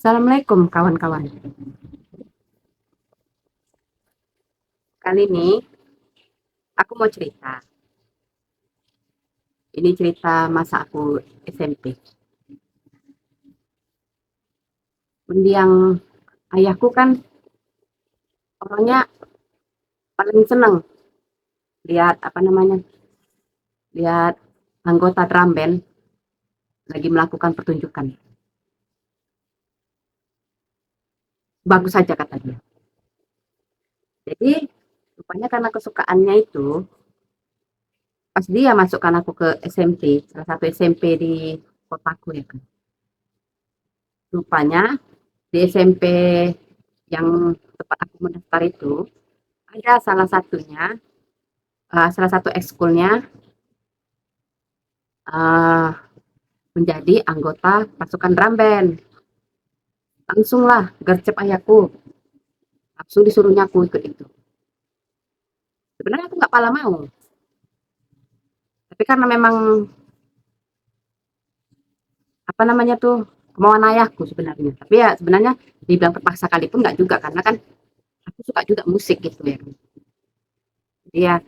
Assalamualaikum kawan-kawan. Kali ini aku mau cerita. Ini cerita masa aku SMP. Mendiang ayahku kan orangnya paling seneng lihat apa namanya, lihat anggota drum band lagi melakukan pertunjukan. Bagus saja kata dia. Jadi rupanya karena kesukaannya itu, pas dia masukkan aku ke SMP, salah satu SMP di kotaku ya kan. Rupanya di SMP yang tempat aku mendaftar itu ada salah satu ekskulnya uh, menjadi anggota pasukan drum band. Langsung lah gercep ayahku, langsung disuruhnya aku ikut itu. Sebenarnya aku nggak pala mau, tapi karena memang apa namanya tuh kemauan ayahku sebenarnya. Tapi ya sebenarnya dibilang terpaksa kali pun nggak juga, karena kan aku suka juga musik gitu ya. Jadi ya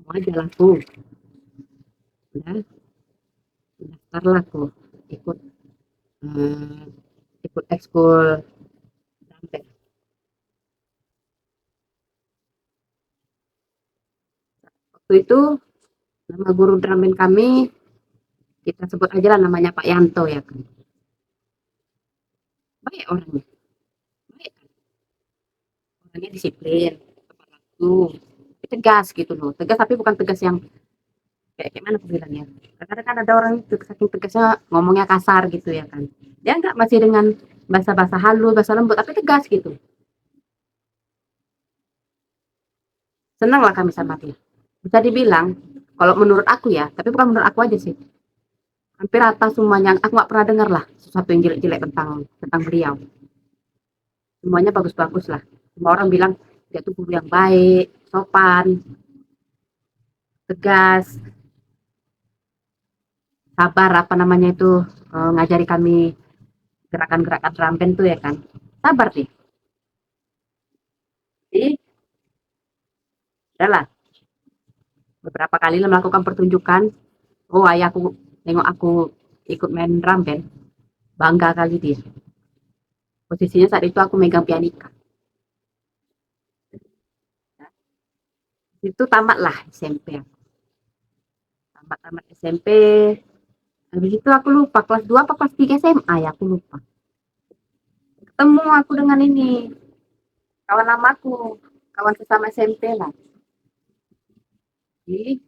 mau aja lah aku. Udah, daftar lah aku ikut hmm, ikut ekskul drum band. Waktu itu nama guru drum band kami, kita sebut aja lah namanya Pak Yanto ya kan. Baik orangnya, baik kan, orangnya disiplin, tepat waktu, tegas gitu loh. Tegas tapi bukan tegas yang kayak mana aku bilangnya. Kadang kan ada orang itu saking tegasnya ngomongnya kasar gitu ya kan. Dia enggak, masih dengan bahasa-bahasa halus, bahasa lembut tapi tegas gitu. Senang lah kami sama dia. Bisa dibilang kalau menurut aku ya, tapi bukan menurut aku aja sih. Hampir rata semuanya aku nggak pernah dengar lah sesuatu yang jelek-jelek tentang tentang beliau. Semuanya bagus-bagus lah. Semua orang bilang dia tuh guru yang baik, sopan, tegas, sabar apa namanya itu, ngajari kami gerakan-gerakan drum band tuh ya kan. Sabar sih. Jadi adalah beberapa kali melakukan pertunjukan. Oh ayahku nengok aku ikut main drum band, bangga kali dia. Posisinya saat itu aku megang pianika. Itu tamat lah SMP. Tamat-tamat SMP. Habis itu aku lupa kelas 2 apa kelas 3 SMA ya, aku lupa. Ketemu aku dengan ini, kawan lamaku, kawan sesama SMP lah. Jadi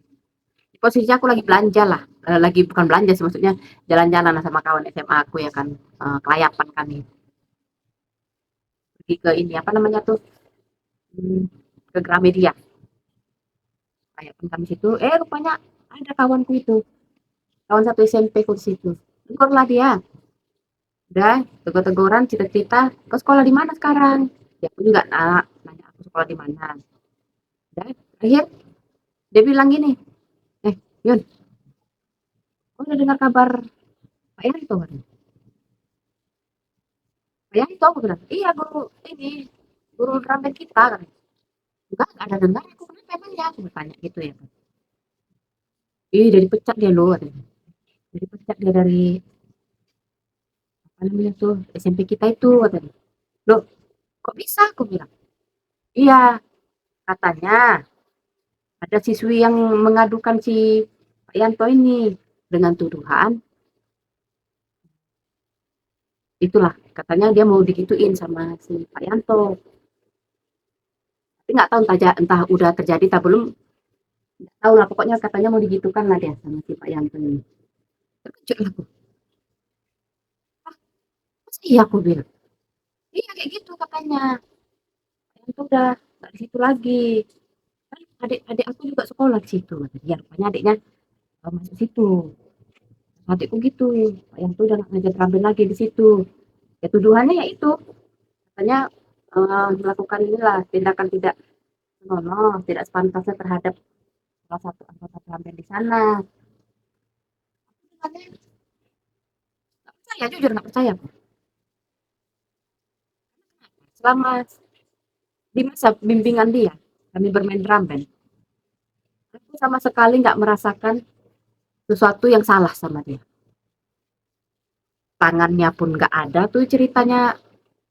posisinya aku lagi belanja lah, lagi bukan belanja sih, maksudnya jalan-jalan sama kawan SMA aku ya kan, kelayapan kami. Pergi ke ini apa namanya tuh, hmm, ke Gramedia. Kelayapan kami situ, rupanya ada kawanku itu, kawan satu SMP ku di situ. Tegur lah dia, udah tegur-teguran cerita-cerita, ke sekolah di mana sekarang? Ya aku juga nanya aku sekolah di mana. Udah, akhir dia bilang gini, Yun, kau udah dengar kabar Pak Yanto? Pak Yanto, aku bilang, iya guru ini, guru drum band kita. Enggak ada dengar, aku kenapa emangnya? Aku bertanya gitu ya kan. Ih, dari pecat dia loh, katanya. Dari pecat dia dari, apa namanya tuh, SMP kita itu, katanya. Loh, kok bisa? Aku bilang. Iya, katanya ada siswi yang mengadukan si Pak Yanto ini dengan tuduhan, itulah, katanya dia mau digituin sama si Pak Yanto. Tapi nggak tahu entah udah terjadi atau belum, nggak tahu lah. Pokoknya katanya mau digitukan lah dia sama si Pak Yanto ini. Terkejut lah aku. Ah, masa iya aku bilang. Iya kayak gitu katanya. Itu udah nggak di situ lagi. Kan adik-adik aku juga sekolah di situ. Ya rupanya adiknya masuk situ. Adikku gitu. Yang tuh udah nggak ngajar terampil lagi di situ. Ya tuduhannya ya itu. Katanya melakukan inilah tindakan tidak senonoh, tidak sepantasnya terhadap salah satu anggota terampil di sana. Katanya nggak percaya, jujur nggak percaya. selama di masa bimbingan dia, kami bermain drum band, aku sama sekali nggak merasakan sesuatu yang salah sama dia. Tangannya pun nggak ada tuh ceritanya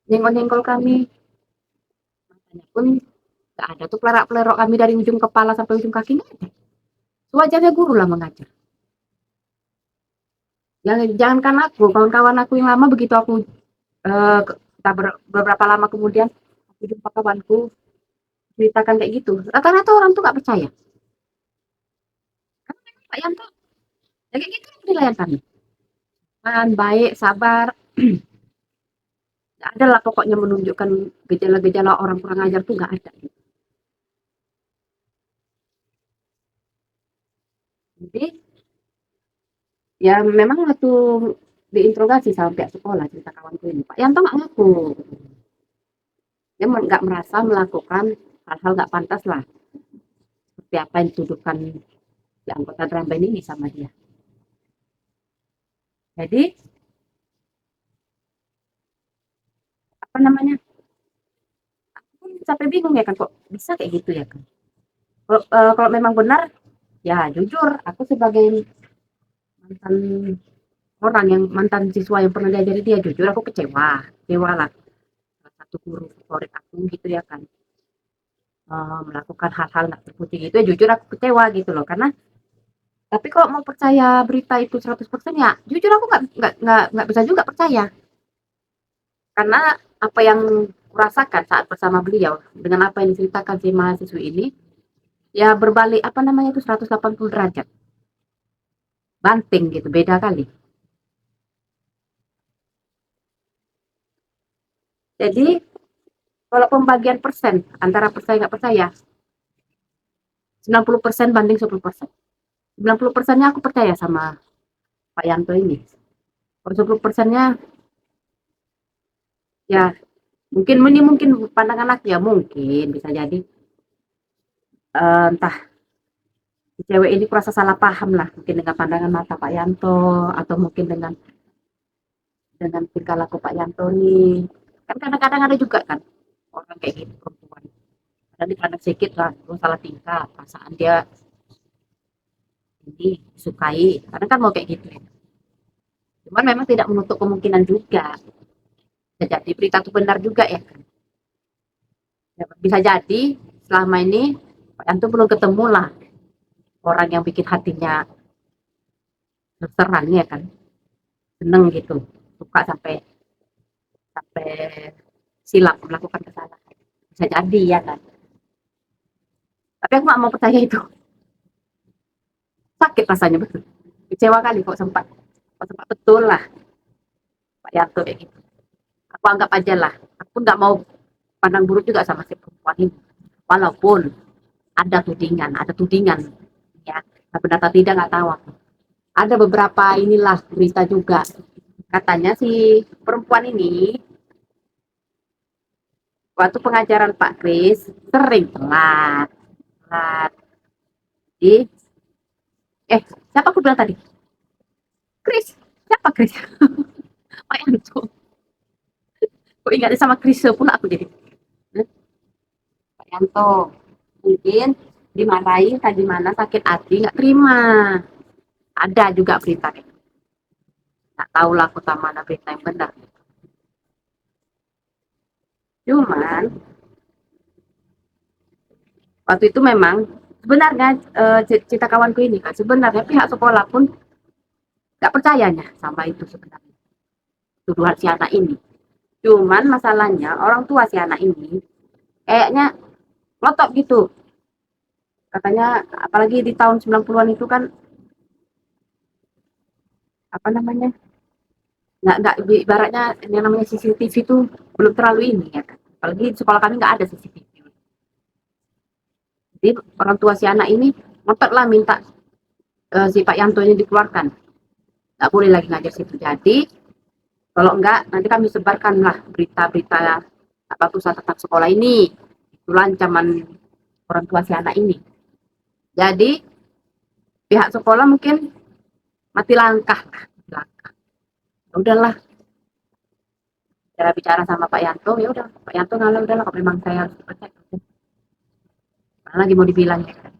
nyenggol-nyenggol kami, matanya pun nggak ada tuh pelerak-pelerok kami dari ujung kepala sampai ujung kaki, nggak ada. Wajarnya guru lah mengajar. Jangankan aku, kawan-kawan aku yang lama begitu aku eh, beberapa lama kemudian aku jumpa kawanku ceritakan kayak gitu. Rata-rata orang tuh nggak percaya. Karena Pak Yanto ya kayak gitu penilaian kami. Kan baik, sabar. Nggak ada lah pokoknya menunjukkan gejala-gejala orang kurang ajar tuh nggak ada. Jadi ya memang waktu diinterogasi sama pihak sekolah cerita kawanku ini, Pak Yanto nggak ngaku. Dia nggak merasa melakukan hal-hal nggak pantas lah. Seperti apa yang dituduhkan di anggota drum band ini sama dia. Jadi apa namanya? Sampai bingung ya kan kok bisa kayak gitu ya kan. Kalau memang benar ya jujur aku sebagai mantan orang yang mantan siswa yang pernah diajari dia jujur aku kecewa lah salah satu guru favorit aku gitu ya kan melakukan hal-hal nggak terpuji gitu ya jujur aku kecewa gitu loh karena tapi kalau mau percaya berita itu 100% ya jujur aku nggak bisa juga percaya karena apa yang kurasakan saat bersama beliau dengan apa yang diceritakan si mahasiswi ini ya berbalik apa namanya itu 180 derajat banting gitu beda kali. Jadi kalau pembagian persen antara percaya nggak percaya 90% banding 10%. 90%-nya aku percaya sama Pak Yanto ini. Kalau 10%-nya ya mungkin pandangan aku ya mungkin bisa jadi entah si cewek ini kurasa salah paham lah mungkin dengan pandangan mata Pak Yanto atau mungkin dengan tingkah laku Pak Yanto nih. Kan kadang-kadang ada juga kan orang kayak gitu perempuan. Kadang dipandang sedikit lah, terus salah tingkah, perasaan dia ini disukai. Kadang kan mau kayak gitu ya. Cuman memang tidak menutup kemungkinan juga. Bisa jadi berita itu benar juga ya. Ya, bisa jadi selama ini Pak Yanto belum ketemu lah orang yang bikin hatinya terserang ya kan. Seneng gitu. Suka sampai sampai silap melakukan kesalahan. Bisa jadi ya kan. Tapi aku gak mau percaya itu. Sakit rasanya betul. Kecewa kali kok sempat betul lah Pak Yanto kayak gitu. Aku anggap aja lah. Aku nggak mau pandang buruk juga sama si perempuan ini. Walaupun ada tudingan ya. Tapi data tidak nggak tahu. Ada beberapa inilah berita juga. Katanya si perempuan ini waktu pengajaran Pak Kris sering telat. Telat. Jadi, siapa aku bilang tadi? Kris. Siapa Kris? Pak Yanto. Kok ingatnya sama Kris pula aku jadi. Pak Yanto. Mungkin dimarahin tadi mana sakit hati nggak terima. Ada juga berita nih. Nggak tahu lah kota mana berita yang benar. Cuman waktu itu memang sebenarnya cerita kawanku ini kan sebenarnya pihak sekolah pun nggak percayanya sama itu sebenarnya tuduhan si anak ini. Cuman masalahnya orang tua si anak ini kayaknya ngotot gitu. Katanya apalagi di tahun 90-an itu kan apa namanya nggak ibaratnya yang namanya CCTV itu belum terlalu ini ya kan. Apalagi di sekolah kami nggak ada CCTV. Jadi orang tua si anak ini ngotot lah minta si Pak Yanto ini dikeluarkan. Nggak boleh lagi ngajar situ. Jadi kalau enggak nanti kami sebarkan lah berita-berita apa pusat tentang sekolah ini. Itulah ancaman orang tua si anak ini. Jadi pihak sekolah mungkin mati langkah. Udahlah cara bicara sama Pak Yanto, ya udah Pak Yanto ngalah udahlah kalau memang saya harus dipecat. Mana lagi mau dibilang ya kan.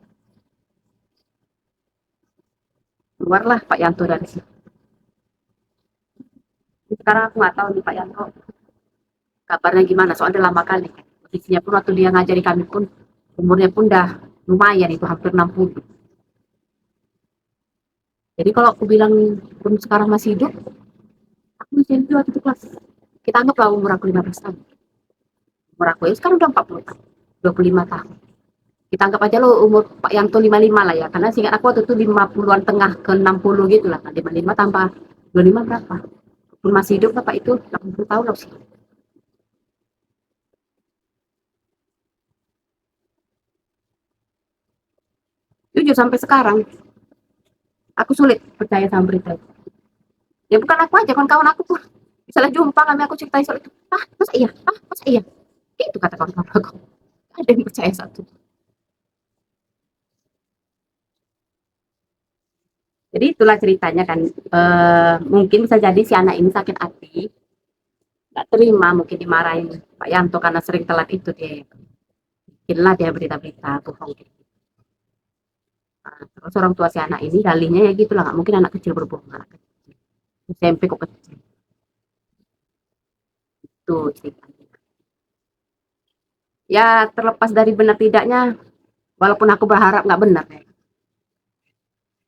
Keluarlah Pak Yanto dari situ. Sekarang aku nggak tahu nih Pak Yanto kabarnya gimana, soalnya lama kali kan. Posisinya pun waktu dia ngajari kami pun umurnya pun dah lumayan itu hampir 60. Jadi kalau aku bilang pun sekarang masih hidup, aku masih hidup waktu itu kelas. Kita anggaplah umur aku 15 tahun. Umur aku ya sekarang udah 40 tahun, 25 tahun. Kita anggap aja lo umur Pak Yanto 55 lah ya, karena singkat aku waktu itu 50-an tengah ke 60 gitu lah. Nah, 55 tambah 25 berapa? Pun masih hidup Bapak itu 80 tahun loh sih. Jujur sampai sekarang aku sulit percaya sama berita itu. Ya bukan aku aja, kawan-kawan aku pun misalnya jumpa kami aku ceritain soal itu, ah masa iya, ah masa iya, itu kata kawan-kawan aku, ada yang percaya satu. Jadi itulah ceritanya kan, mungkin bisa jadi si anak ini sakit hati, nggak terima, mungkin dimarahin Pak Yanto karena sering telat itu dia, bikinlah dia berita-berita bohong gitu. Nah, terus orang tua si anak ini dalihnya ya gitulah, nggak mungkin anak kecil berbohong, anak kecil SMP kok kecil, itu ceritanya. Ya terlepas dari benar tidaknya, walaupun aku berharap nggak benar ya,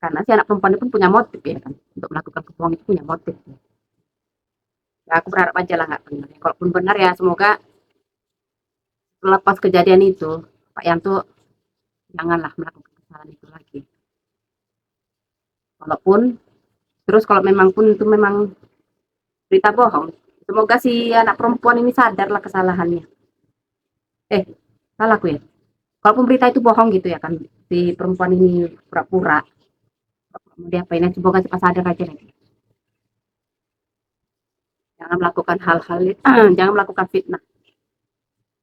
karena si anak perempuan itu pun punya motif ya kan, untuk melakukan kebohongan itu punya motif ya. Ya, aku berharap aja lah nggak benar, kalaupun benar ya semoga lepas kejadian itu Pak Yanto janganlah melakukan kesalahan itu lagi, walaupun terus kalau memang pun itu memang berita bohong, semoga si anak perempuan ini sadarlah kesalahannya. Salah aku ya, kalaupun berita itu bohong gitu ya kan, si perempuan ini pura-pura mau diapain ya, semoga cepat sadar aja lagi, jangan melakukan hal-hal jangan melakukan fitnah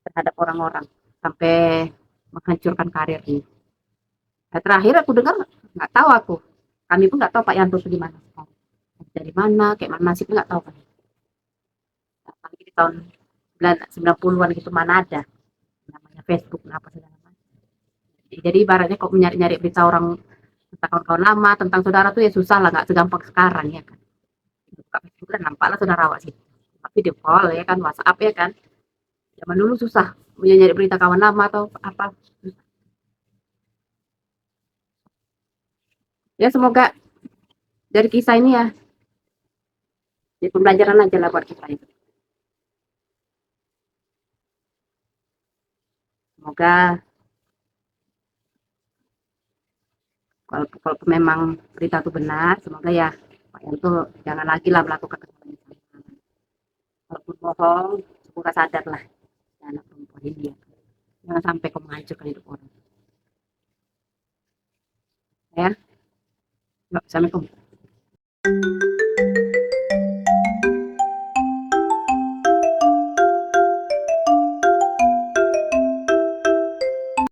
terhadap orang-orang sampai menghancurkan karirnya. Nah, terakhir aku dengar nggak tahu aku, kami pun nggak tahu Pak Yanto itu gimana, dari mana kayak mana nasibnya nggak tahu kan, apalagi di tahun 90-an gitu mana ada namanya Facebook apa segala macam. Jadi ibaratnya kok nyari-nyari berita orang tentang kawan-kawan lama tentang saudara tuh ya susah lah, nggak segampang sekarang ya kan. Buka Facebook dan nampaklah saudara awak sih, tapi di call ya kan, WhatsApp ya kan, zaman dulu susah punya nyari berita kawan lama atau apa. Ya semoga dari kisah ini ya jadi pembelajaran aja lah buat kita itu. Semoga kalau memang berita itu benar, semoga ya Pak Yanto jangan lagi lah melakukan kesalahan yang sama. Walaupun bohong, semoga sadar lah anak perempuan ini ya. Jangan sampai kau menghancurkan hidup orang. Ya, Assalamualaikum.